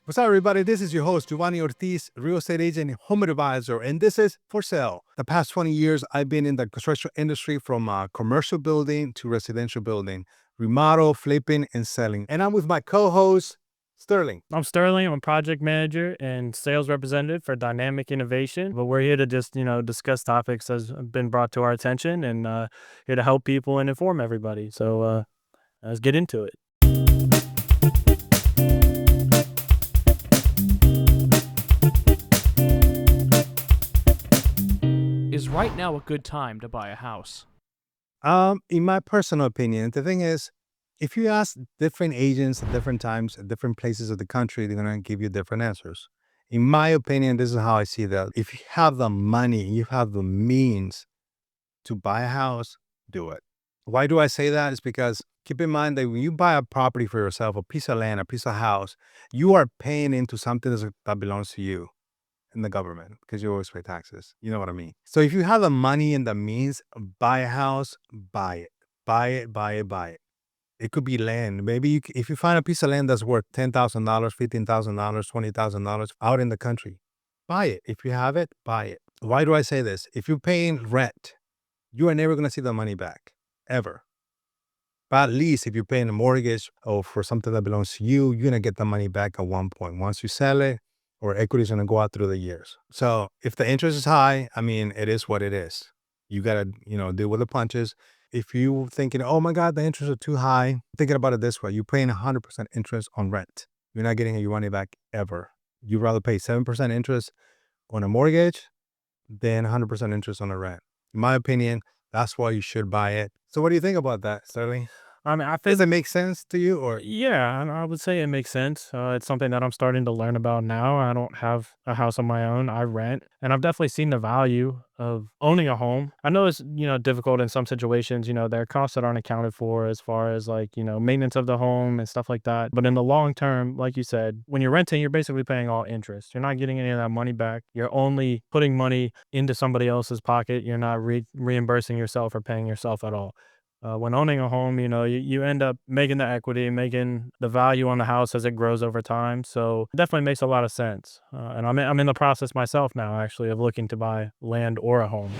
What's up, everybody? This is your host, Giovanni Ortiz, real estate agent and home advisor, and this is For Sale. The past 20 years, I've been in the construction industry from commercial building to residential building, remodel, flipping, and selling. And I'm with my co-host, Sterling. I'm Sterling. I'm a project manager and sales representative for Dynamic Innovation. But we're here to just, discuss topics that's been brought to our attention and here to help people and inform everybody. So let's get into it. Is right now a good time to buy a house? In my personal opinion, the thing is, if you ask different agents at different times at different places of the country, they're going to give you different answers. In my opinion, this is how I see that. If you have the money, you have the means to buy a house, do it. Why do I say that? It's because keep in mind that when you buy a property for yourself, a piece of land, a piece of house, you are paying into something that belongs to you and the government because you always pay taxes. You know what I mean? So if you have the money and the means, buy a house, buy it. Buy it, buy it, buy it. It could be land. Maybe if you find a piece of land that's worth $10,000, $15,000, $20,000 out in the country, buy it. If you have it, buy it. Why do I say this? If you're paying rent, you are never going to see the money back, ever. But at least if you're paying a mortgage or for something that belongs to you, you're going to get the money back at one point. Once you sell it, or equity is going to go out through the years. So if the interest is high, I mean, it is what it is. You got to, deal with the punches. If you thinking, oh my God, the interest are too high, thinking about it this way, you're paying 100% interest on rent. You're not getting your money back ever. You'd rather pay 7% interest on a mortgage than 100% interest on a rent. In my opinion, that's why you should buy it. So what do you think about that, Sterling? I mean, I Does think, it make sense to you or? yeah, I would say it makes sense. It's something that I'm starting to learn about now. I don't have a house on my own. I rent, and I've definitely seen the value of owning a home. I know it's, difficult in some situations. There are costs that aren't accounted for as far as like, maintenance of the home and stuff like that. But in the long term, like you said, when you're renting, you're basically paying all interest. You're not getting any of that money back. You're only putting money into somebody else's pocket. You're not reimbursing yourself or paying yourself at all. When owning a home, you end up making the equity, making the value on the house as it grows over time. So it definitely makes a lot of sense. And I'm in the process myself now, actually, of looking to buy land or a home.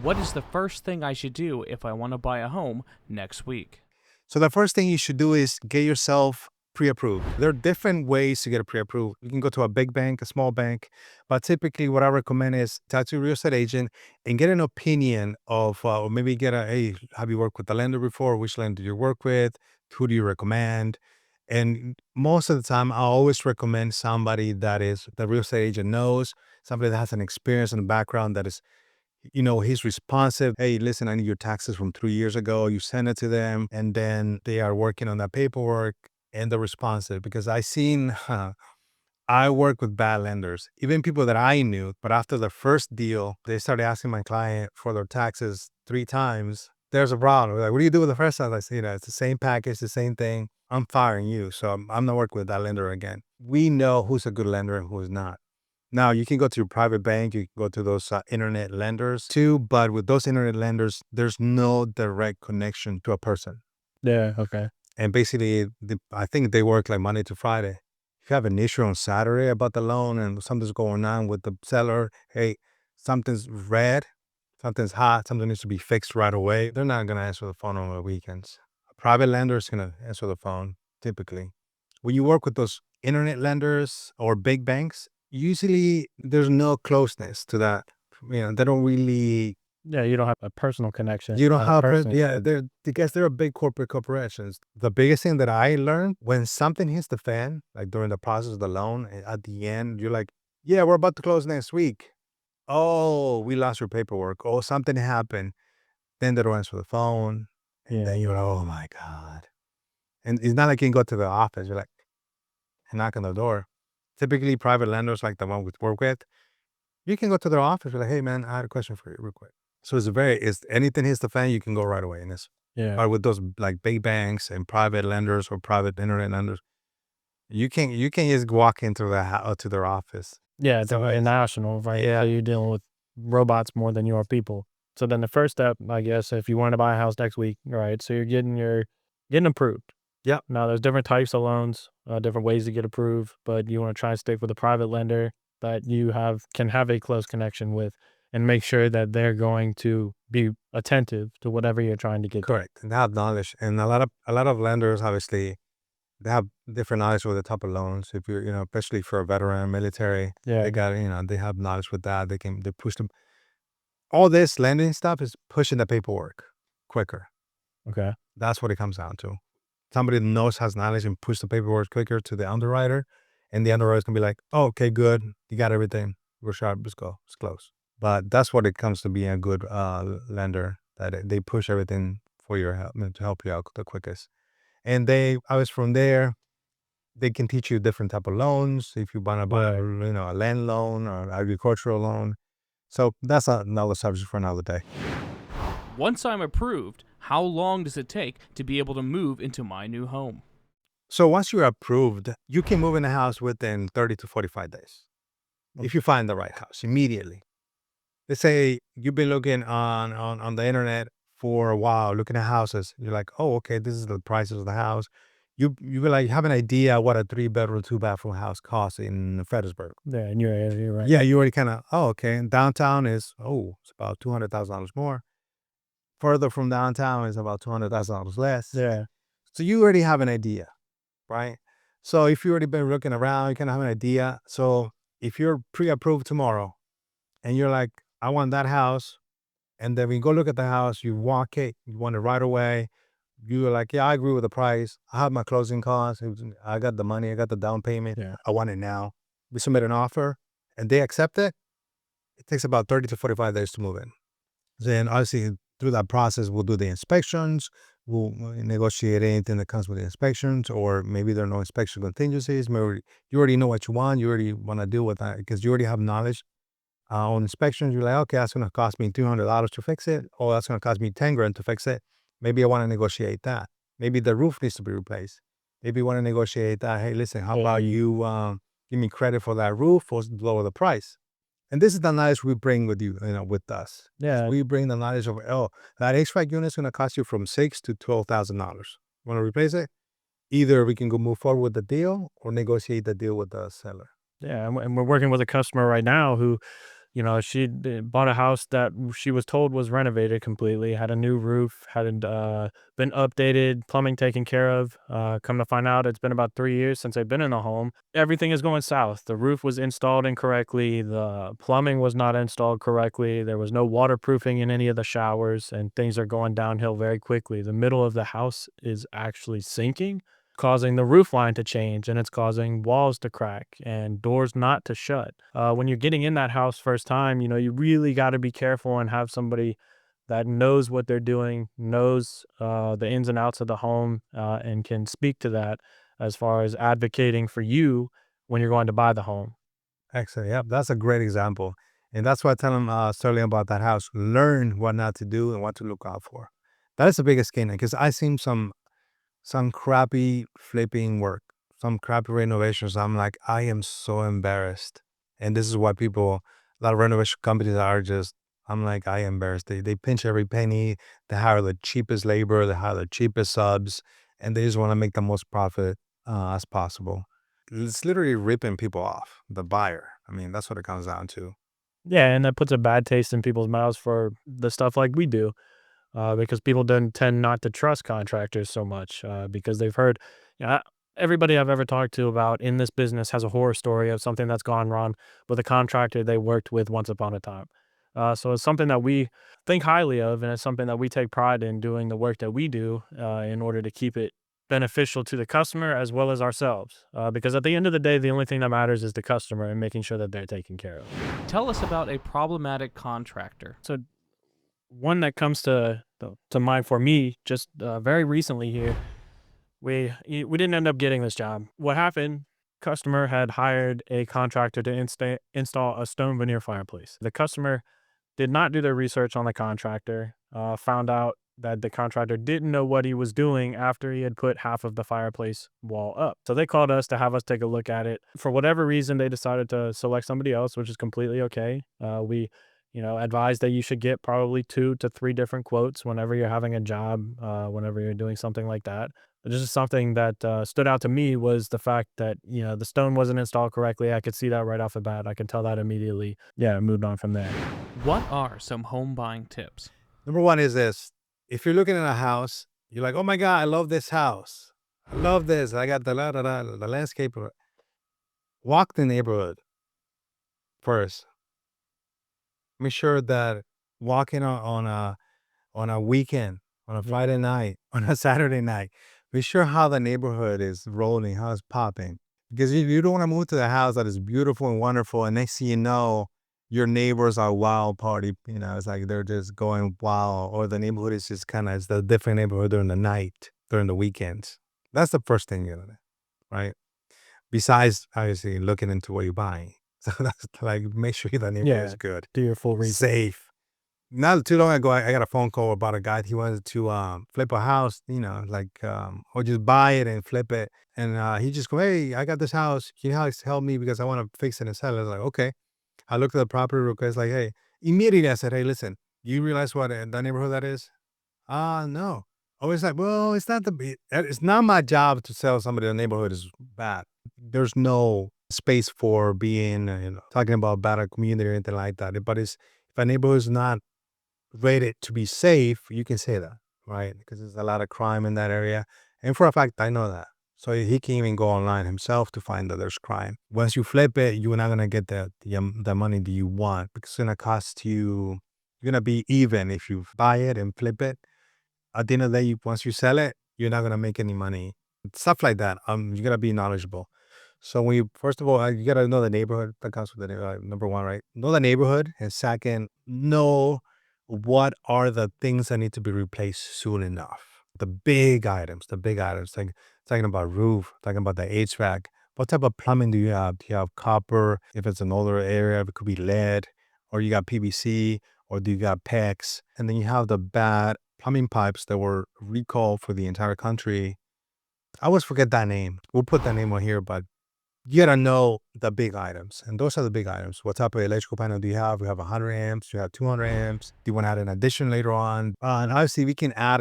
What is the first thing I should do if I want to buy a home next week? So the first thing you should do is get yourself pre-approved. There are different ways to get it pre-approved. You can go to a big bank, a small bank, but typically what I recommend is talk to a real estate agent and get an opinion of, or maybe get hey, have you worked with the lender before? Which lender do you work with? Who do you recommend? And most of the time, I always recommend somebody that is the real estate agent knows, somebody that has an experience and a background that is he's responsive. Hey, listen, I need your taxes from 3 years ago. You send it to them, and then they are working on that paperwork and they're responsive. Because I work with bad lenders, even people that I knew, but after the first deal, they started asking my client for their taxes 3 times. There's a problem. Like, what do you do with the first time? I say, it's the same package, the same thing. I'm firing you. So I'm not working with that lender again. We know who's a good lender and who's not. Now, you can go to your private bank, you can go to those internet lenders too, but with those internet lenders, there's no direct connection to a person. Yeah, okay. And basically, I think they work like Monday to Friday. If you have an issue on Saturday about the loan and something's going on with the seller, hey, something's red, something's hot, something needs to be fixed right away, they're not going to answer the phone on the weekends. A private lender is going to answer the phone, typically. When you work with those internet lenders or big banks, usually there's no closeness to that. They don't really. Yeah, you don't have a personal connection. You don't Not a have. person. Yeah, because they're big corporations. The biggest thing that I learned when something hits the fan, like during the process of the loan, at the end, you're like, yeah, we're about to close next week. Oh, we lost your paperwork. Oh, something happened. Then they don't answer the phone. And Yeah. then you're like, oh my God. And it's not like you can go to the office. You're like, and knock on the door. Typically, private lenders like the one we work with, you can go to their office. You're like, hey man, I had a question for you real quick. So it's anything hits the fan, you can go right away in this. Yeah. But with those like big banks and private lenders or private internet lenders, you can't just walk into to their office. Yeah, So they're international, right? yeah. So you're dealing with robots more than you are people. So then the first step, I guess, if you want to buy a house next week, right? So you're getting approved. Yep. Now there's different types of loans. different ways to get approved, but you want to try and stick with a private lender that you can have a close connection with and make sure that they're going to be attentive to whatever you're trying to get done. Correct. And they have knowledge. And a lot of lenders, obviously, they have different knowledge with the type of loans. If you're, especially for a veteran, military, Yeah. they got, they have knowledge with that. They push them. All this lending stuff is pushing the paperwork quicker. Okay. That's what it comes down to. Somebody that knows, has knowledge, and push the paperwork quicker to the underwriter, and the underwriter's gonna be like, "Oh, okay, good, you got everything. We're sharp. Let's go. It's close." But that's what it comes to being a good lender. That they push everything for your help to help you out the quickest. And I was from there. They can teach you different type of loans if you want to buy, a land loan or agricultural loan. So that's another subject for another day. Once I'm approved, how long does it take to be able to move into my new home? So once you're approved, you can move in the house within 30 to 45 days. If you find the right house immediately. Let's say you've been looking on the internet for a while, looking at houses. You're like, oh, okay, this is the prices of the house. You will like have an idea what a 3-bedroom, 2-bathroom house costs in Fredericksburg. Yeah, and you're right. Yeah, you already kind of, oh, okay. And downtown is, it's about $200,000 more. Further from downtown is about $200,000 less. Yeah. So you already have an idea, right? So if you already been looking around, you kind of have an idea. So if you're pre-approved tomorrow and you're like, I want that house, and then we go look at the house, you want it right away. You're like, yeah, I agree with the price. I have my closing costs. I got the money. I got the down payment. Yeah. I want it now. We submit an offer and they accept it. It takes about 30 to 45 days to move in. Then obviously through that process, we'll do the inspections. We'll negotiate anything that comes with the inspections, or maybe there are no inspection contingencies. Maybe you already know what you want. You already want to deal with that because you already have knowledge. On inspections, you're like, okay, that's going to cost me $200 to fix it. Or that's going to cost me 10 grand to fix it. Maybe I want to negotiate that. Maybe the roof needs to be replaced. Maybe you want to negotiate that. Hey, listen, how about you give me credit for that roof or lower the price? And this is the knowledge we bring with you, with us. Yeah. We bring the knowledge of, that HVAC unit is going to cost you from $6,000 to $12,000. Want to replace it? Either we can go move forward with the deal or negotiate the deal with the seller. Yeah, and we're working with a customer right now who, she bought a house that she was told was renovated completely, had a new roof, had been updated, plumbing taken care of. Come to find out, it's been about 3 years since they've been in the home. Everything is going south. The roof was installed incorrectly. The plumbing was not installed correctly. There was no waterproofing in any of the showers, and things are going downhill very quickly. The middle of the house is actually sinking, causing the roof line to change, and it's causing walls to crack and doors not to shut. When you're getting in that house first time, you really got to be careful and have somebody that knows what they're doing, knows the ins and outs of the home, and can speak to that as far as advocating for you when you're going to buy the home. Excellent. Yep, that's a great example. And that's why I tell them Sterling about that house. Learn what not to do and what to look out for. That is the biggest key, because I've seen some crappy flipping work, some crappy renovations. I'm like, I am so embarrassed. And this is why a lot of renovation companies are just, I'm like, I am embarrassed. They pinch every penny. They hire the cheapest labor. They hire the cheapest subs. And they just want to make the most profit as possible. It's literally ripping people off, the buyer. I mean, that's what it comes down to. Yeah, and that puts a bad taste in people's mouths for the stuff like we do. Because people don't tend not to trust contractors so much because they've heard, everybody I've ever talked to about in this business has a horror story of something that's gone wrong with a contractor they worked with once upon a time. So it's something that we think highly of, and it's something that we take pride in doing the work that we do in order to keep it beneficial to the customer as well as ourselves. Because at the end of the day, the only thing that matters is the customer and making sure that they're taken care of. Tell us about a problematic contractor. So one that comes to mind for me just very recently here, we didn't end up getting this job. What happened? Customer had hired a contractor to install a stone veneer fireplace. The customer did not do their research on the contractor. Found out that the contractor didn't know what he was doing after he had put half of the fireplace wall up. So they called us to have us take a look at it. For whatever reason, they decided to select somebody else, which is completely okay. We advise that you should get probably 2 to 3 different quotes whenever you're having a job, whenever you're doing something like that. Just something that stood out to me was the fact that, the stone wasn't installed correctly. I could see that right off the bat. I could tell that immediately. Yeah, I moved on from there. What are some home buying tips? Number one is this. If you're looking at a house, you're like, oh my God, I love this house. I love this. I got the landscape. Walk the neighborhood first. Make sure that walking on a weekend, on a Friday night, on a Saturday night, be sure how the neighborhood is rolling, how it's popping. Because you don't want to move to the house that is beautiful and wonderful, and next thing you know, your neighbors are wild party. It's like they're just going wild, or the neighborhood is just it's the different neighborhood during the night, during the weekends. That's the first thing you're gonna, right? Besides, obviously, looking into what you're buying. So that's like, make sure the neighborhood is Yeah, good, do your full research. safe. Not too long ago, I got a phone call about a guy. He wanted to flip a house, or just buy it and flip it. And he just go, hey, I got this house. Can you help me because I want to fix it and sell it? I was like, okay. I looked at the property real quick. It's like, hey, immediately I said, hey, listen, you realize what the neighborhood that is? No. Oh, it's like, well, it's not my job to tell somebody the neighborhood is bad. There's no space for being, talking about bad community or anything like that. But if a neighborhood is not rated to be safe, you can say that, right? Because there's a lot of crime in that area. And for a fact, I know that. So he can even go online himself to find that there's crime. Once you flip it, you're not going to get the money that you want because it's going to cost you, you're going to be even if you buy it and flip it. At the end of the day, once you sell it, you're not going to make any money. Stuff like that. You got to be knowledgeable. So first of all, you got to know the neighborhood. That comes with the number one, right? Know the neighborhood. And second, know what are the things that need to be replaced soon enough. The big items, like talking about roof, talking about the HVAC. What type of plumbing do you have? Do you have copper? If it's an older area, it could be lead, or you got PVC, or do you got PEX? And then you have the bad plumbing pipes that were recalled for the entire country. I always forget that name. We'll put that name on here, but you gotta know the big items. And those are the big items. What type of electrical panel do you have? We have 100 amps. You have 200 amps. Do you want to add an addition later on? And obviously, we can add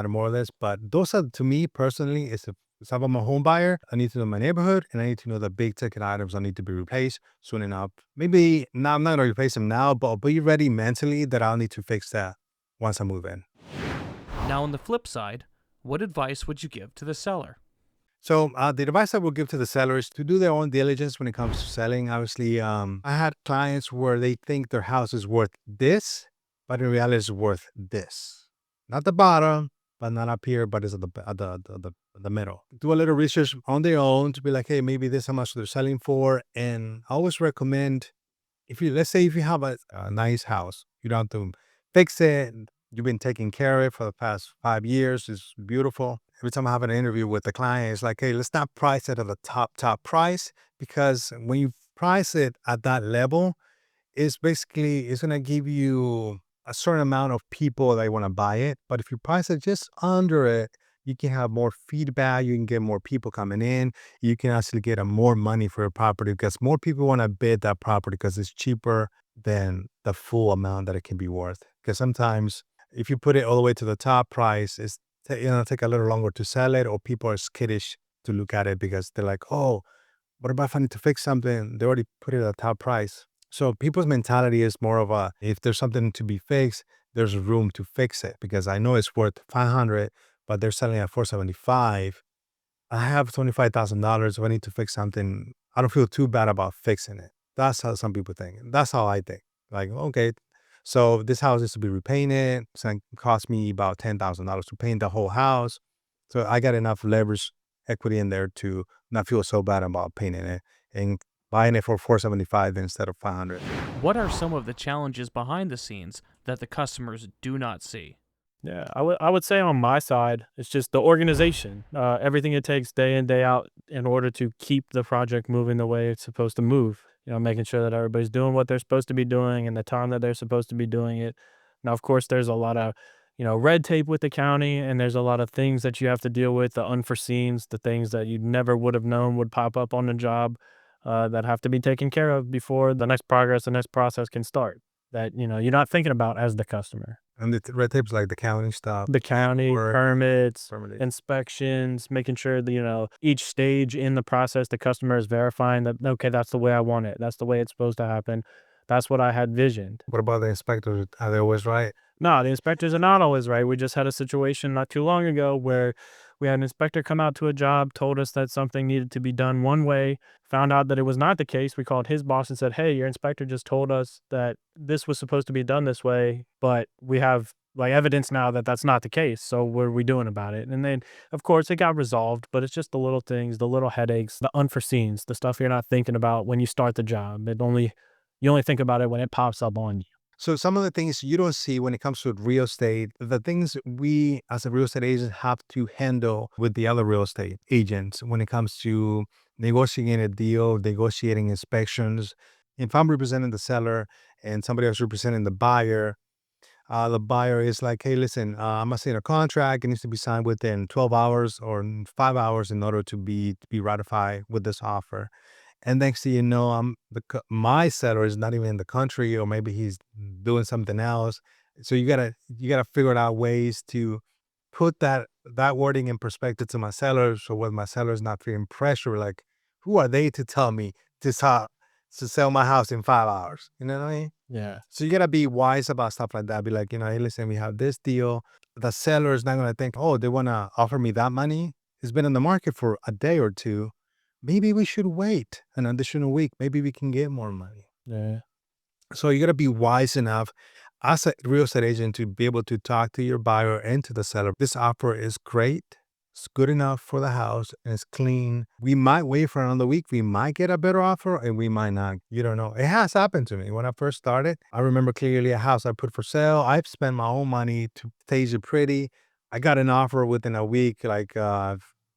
more of this. But those are, to me personally, if I'm a home buyer, I need to know my neighborhood and I need to know the big ticket items that need to be replaced soon enough. Maybe now I'm not going to replace them now, but I'll be ready mentally that I'll need to fix that once I move in. Now, on the flip side, what advice would you give to the seller? So the advice I will give to the sellers to do their own diligence when it comes to selling. Obviously, I had clients where they think their house is worth this, but in reality, it's worth this. Not the bottom, but not up here, but it's at the middle. Do a little research on their own to be like, hey, maybe this is how much they're selling for. And I always recommend, let's say if you have a nice house, you don't have to fix it. You've been taking care of it for the past 5 years. It's beautiful. Every time I have an interview with the client, it's like, hey, let's not price it at the top price, because when you price it at that level, it's going to give you a certain amount of people that want to buy it. But if you price it just under it, you can have more feedback. You can get more people coming in. You can actually get more money for your property because more people want to bid that property because it's cheaper than the full amount that it can be worth. Because sometimes if you put it all the way to the top price, it's take a little longer to sell it, or people are skittish to look at it because they're like, oh, what about if I need to fix something? They already put it at the top price. So people's mentality is more of if there's something to be fixed, there's room to fix it because I know it's worth $500, but they're selling at $475. I have $25,000. If I need to fix something, I don't feel too bad about fixing it. That's how some people think. That's how I think. Like, okay, so this house is to be repainted. It's going to cost me about $10,000 to paint the whole house. So I got enough leverage equity in there to not feel so bad about painting it and buying it for $475 instead of $500. What are some of the challenges behind the scenes that the customers do not see? Yeah, I would say on my side, it's just the organization, everything it takes day in, day out in order to keep the project moving the way it's supposed to move. Making sure that everybody's doing what they're supposed to be doing and the time that they're supposed to be doing it. Now, of course, there's a lot of, red tape with the county, and there's a lot of things that you have to deal with, the unforeseens, the things that you never would have known would pop up on the job that have to be taken care of before the next process can start that, you're not thinking about as the customer. And the red tape's like the county stuff. The county, Or- permits, Permitting. inspections, making sure that, each stage in the process, the customer is verifying that, okay, that's the way I want it. That's the way it's supposed to happen. That's what I had visioned. What about the inspectors? Are they always right? No, the inspectors are not always right. We just had a situation not too long ago where we had an inspector come out to a job, told us that something needed to be done one way, found out that it was not the case. We called his boss and said, hey, your inspector just told us that this was supposed to be done this way, but we have evidence now that that's not the case. So what are we doing about it? And then, of course, it got resolved, but it's just the little things, the little headaches, the unforeseens, the stuff you're not thinking about when you start the job. You only think about it when it pops up on you. So some of the things you don't see when it comes to real estate, the things we as a real estate agent have to handle with the other real estate agents when it comes to negotiating a deal, negotiating inspections. If I'm representing the seller and somebody else representing the buyer is like, hey, listen, I'm gonna sign a contract. It needs to be signed within 12 hours or 5 hours in order to be ratified with this offer. And next thing you know, my seller is not even in the country, or maybe he's doing something else. So you gotta figure out ways to put that wording in perspective to my seller, so when my seller is not feeling pressure, like who are they to tell me to sell my house in 5 hours? You know what I mean? Yeah. So you gotta be wise about stuff like that. Be like, hey, listen, we have this deal. The seller is not gonna think, oh, they wanna offer me that money. It's been on the market for a day or two. Maybe we should wait an additional week. Maybe we can get more money. Yeah. So you gotta be wise enough as a real estate agent to be able to talk to your buyer and to the seller. This offer is great. It's good enough for the house and it's clean. We might wait for another week. We might get a better offer and we might not. You don't know. It has happened to me. When I first started, I remember clearly a house I put for sale. I've spent my own money to stage it pretty. I got an offer within a week, like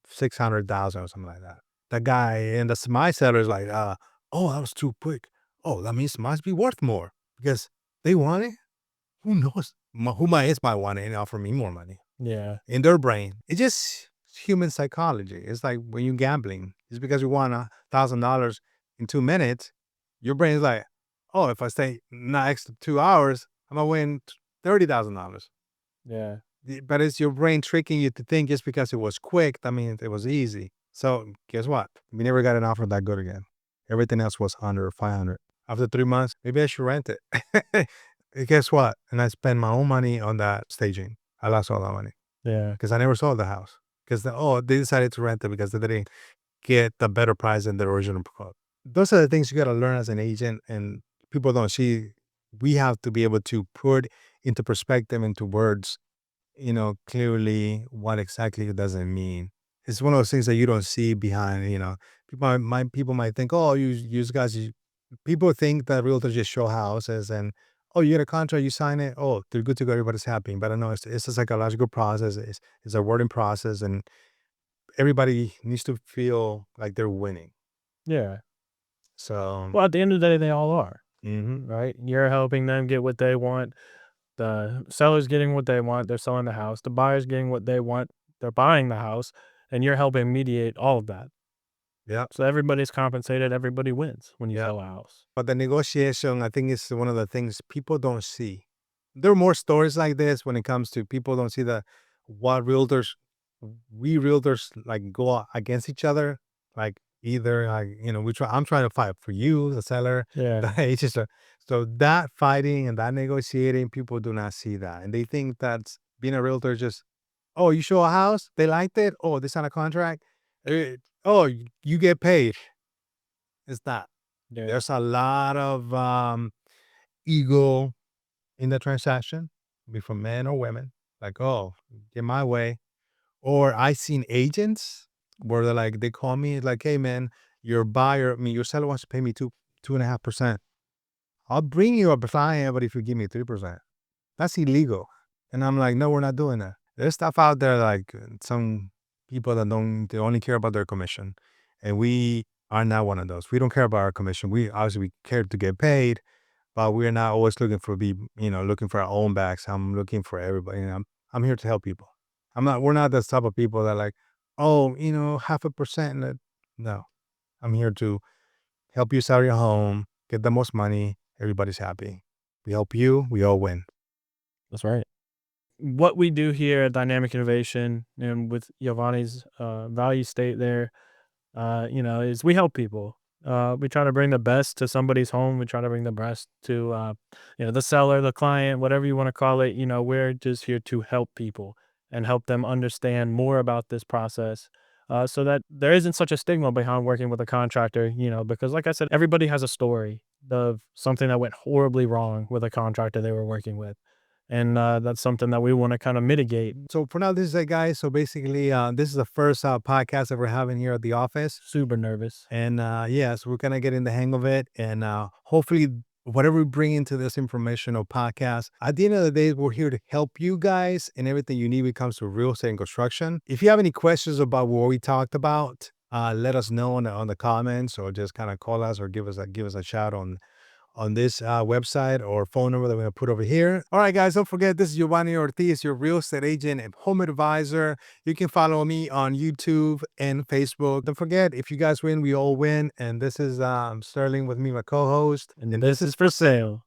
600,000 or something like that. The guy and my seller is like, oh, that was too quick. Oh, that means it must be worth more because they want it. Who knows? Who might want it and offer me more money? Yeah. In their brain. It's just human psychology. It's like when you're gambling. Just because you won $1,000 in 2 minutes, your brain is like, oh, if I stay next 2 hours, I'm gonna win $30,000. Yeah. But it's your brain tricking you to think just because it was quick, that means it was easy. So guess what? We never got an offer that good again. Everything else was under 500. After 3 months, maybe I should rent it. And guess what? And I spent my own money on that staging. I lost all that money Yeah. because I never sold the house. Because they decided to rent it because they didn't get the better price than the original quote. Those are the things you got to learn as an agent, and people don't see. We have to be able to put into perspective, into words, clearly what exactly it doesn't mean. It's one of those things that you don't see behind. People might think, oh, people think that realtors just show houses and, oh, you get a contract, you sign it, oh, they're good to go, everybody's happy. But I know it's a psychological process, it's a wording process, and everybody needs to feel like they're winning. Yeah. So, Well, at the end of the day, they all are, mhm. right? You're helping them get what they want. The seller's getting what they want. They're selling the house. The buyer's getting what they want. They're buying the house, and you're helping mediate all of that. Yeah, So everybody's compensated. Everybody wins when you yeah. sell a house. But the negotiation, I think, is one of the things people don't see. There are more stories like this when it comes to people don't see what we realtors like go against each other. Like either I'm trying to fight for you, the seller, Yeah. the agent. So that fighting and that negotiating, people do not see that. And they think that's being a realtor just, oh, you show a house, they liked it, oh, they sign a contract, oh, you get paid. It's not. Yeah. There's a lot of ego in the transaction, be from men or women. Like, oh, get my way. Or I seen agents where they call me like, hey man, your seller wants to pay me 2.5%. I'll bring you a client, but if you give me 3%, that's illegal. And I'm like, no, we're not doing that. There's stuff out there like some people that they only care about their commission. And we are not one of those. We don't care about our commission. We care to get paid, but we're not always looking looking for our own backs. I'm looking for everybody. I'm here to help people. We're not the type of people that like, oh, 0.5%. No, I'm here to help you sell your home, get the most money. Everybody's happy. We help you, we all win. That's right. what we do here at Dynamic Innovation and with Giovanni's value state there, is we help people. We try to bring the best to somebody's home. We try to bring the best to, the seller, the client, whatever you want to call it. We're just here to help people and help them understand more about this process. So that there isn't such a stigma behind working with a contractor, because like I said, everybody has a story of something that went horribly wrong with a contractor they were working with. And that's something that we want to kind of mitigate. So for now, this is it, guys. So basically, this is the first podcast that we're having here at the office. Super nervous. And so we're gonna get in the hang of it, and hopefully, whatever we bring into this informational podcast, at the end of the day, we're here to help you guys and everything you need when it comes to real estate and construction. If you have any questions about what we talked about, let us know on the comments, or just kind of call us or give us a shout on this website or phone number that we're going to put over here. All right, guys, don't forget, this is Giovanni Ortiz, your real estate agent and home advisor. You can follow me on YouTube and Facebook. Don't forget, if you guys win, we all win. And this is Sterling with me, my co-host. And this is for sale.